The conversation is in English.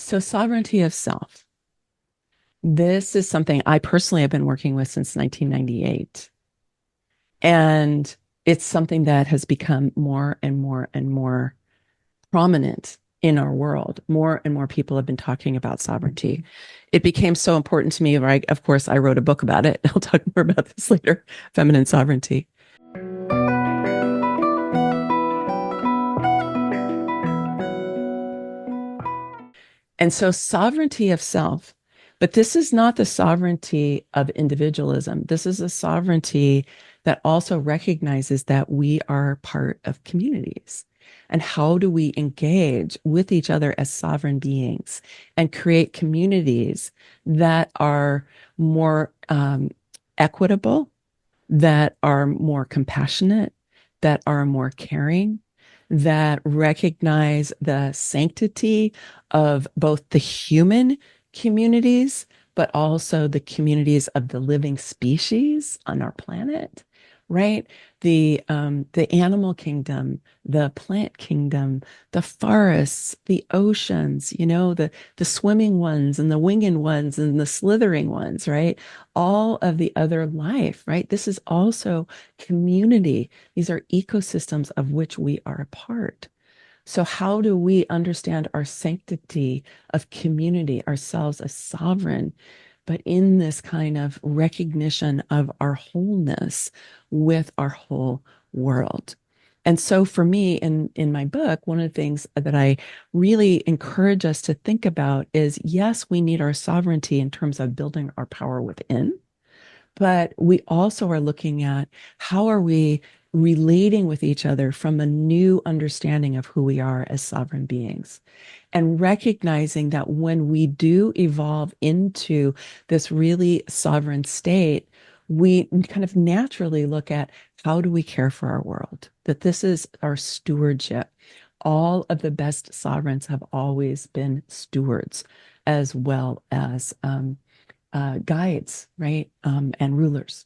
So, sovereignty of self. This is something I personally have been working with since 1998. And it's something that has become more and more and more prominent in our world. More and more people have been talking about sovereignty. It became so important to me, right? Of course, I wrote a book about it. I'll talk more about this later. Feminine Sovereignty. And so, sovereignty of self, but this is not the sovereignty of individualism. This is a sovereignty that also recognizes that we are part of communities. And how do we engage with each other as sovereign beings and create communities that are more equitable, that are more compassionate, that are more caring, that recognize the sanctity of both the human communities, but also the communities of the living species on our planet, right? The animal kingdom, the plant kingdom, the forests, the oceans, the swimming ones and the winged ones and the slithering ones, right? All of the other life, right? This is also community. These are ecosystems of which we are a part. So, how do we understand our sanctity of community, ourselves as sovereign, but in this kind of recognition of our wholeness with our whole world? And so, for me, in my book, one of the things that I really encourage us to think about is yes, we need our sovereignty in terms of building our power within. But we also are looking at how are we relating with each other from a new understanding of who we are as sovereign beings, and recognizing that when we do evolve into this really sovereign state, we kind of naturally look at how do we care for our world, that this is our stewardship. All of the best sovereigns have always been stewards as well as guides, right? And rulers.